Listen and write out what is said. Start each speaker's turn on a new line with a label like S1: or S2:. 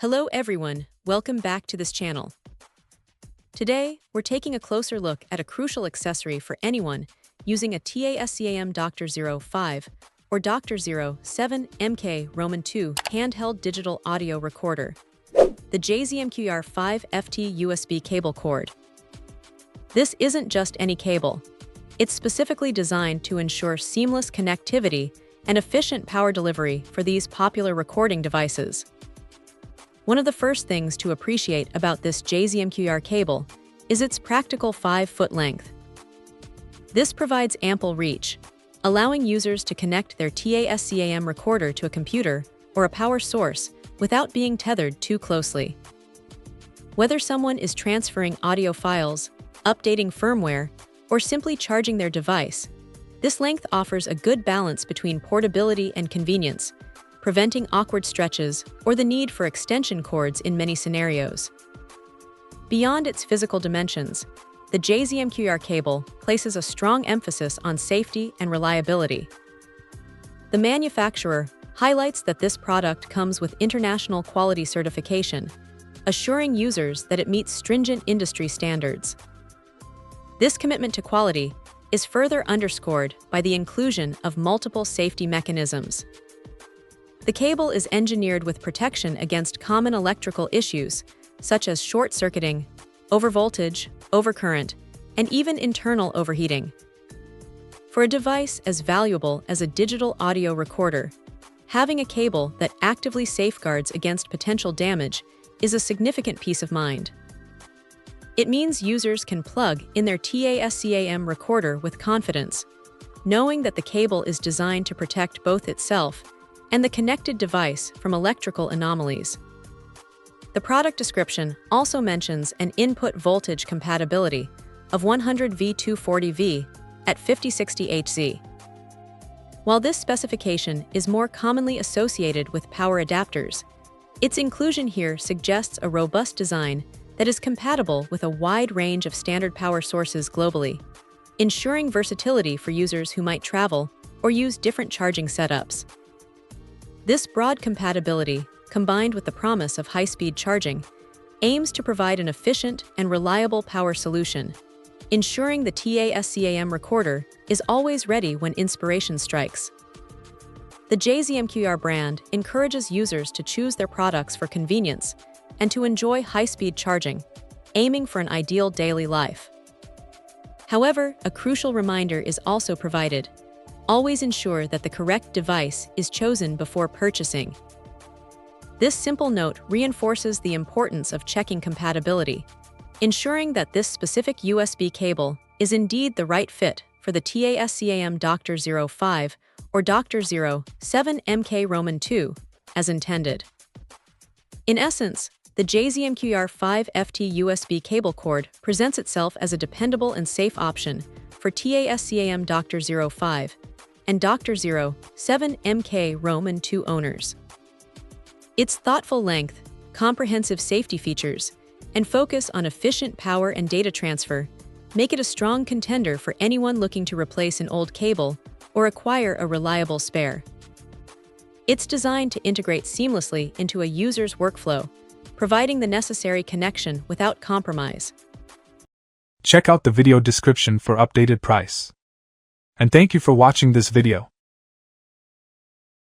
S1: Hello everyone, welcome back to this channel. Today, we're taking a closer look at a crucial accessory for anyone using a TASCAM DR-05 or DR-07 mkII handheld digital audio recorder, the J-ZMQER 5FT USB cable cord. This isn't just any cable. It's specifically designed to ensure seamless connectivity and efficient power delivery for these popular recording devices. One of the first things to appreciate about this J-ZMQER cable is its practical 5-foot length. This provides ample reach, allowing users to connect their TASCAM recorder to a computer or a power source without being tethered too closely. Whether someone is transferring audio files, updating firmware, or simply charging their device, this length offers a good balance between portability and convenience, preventing awkward stretches or the need for extension cords in many scenarios. Beyond its physical dimensions, the J-ZMQER cable places a strong emphasis on safety and reliability. The manufacturer highlights that this product comes with international quality certification, assuring users that it meets stringent industry standards. This commitment to quality is further underscored by the inclusion of multiple safety mechanisms. The cable is engineered with protection against common electrical issues, such as short-circuiting, overvoltage, overcurrent, and even internal overheating. For a device as valuable as a digital audio recorder, having a cable that actively safeguards against potential damage is a significant peace of mind. It means users can plug in their TASCAM recorder with confidence, knowing that the cable is designed to protect both itself and the connected device from electrical anomalies. The product description also mentions an input voltage compatibility of 100V 240V at 5060 Hz. While this specification is more commonly associated with power adapters, its inclusion here suggests a robust design that is compatible with a wide range of standard power sources globally, ensuring versatility for users who might travel or use different charging setups. This broad compatibility, combined with the promise of high-speed charging, aims to provide an efficient and reliable power solution, ensuring the TASCAM recorder is always ready when inspiration strikes. The J-ZMQER brand encourages users to choose their products for convenience and to enjoy high-speed charging, aiming for an ideal daily life. However, a crucial reminder is also provided. Always ensure that the correct device is chosen before purchasing. This simple note reinforces the importance of checking compatibility, ensuring that this specific USB cable is indeed the right fit for the TASCAM DR-05 or DR-07 mkII as intended. In essence, the J-ZMQER 5FT USB cable cord presents itself as a dependable and safe option for TASCAM DR-05 and DR-07 mkII owners. Its thoughtful length, comprehensive safety features, and focus on efficient power and data transfer make it a strong contender for anyone looking to replace an old cable or acquire a reliable spare. It's designed to integrate seamlessly into a user's workflow, providing the necessary connection without compromise.
S2: Check out the video description for updated price. And thank you for watching this video.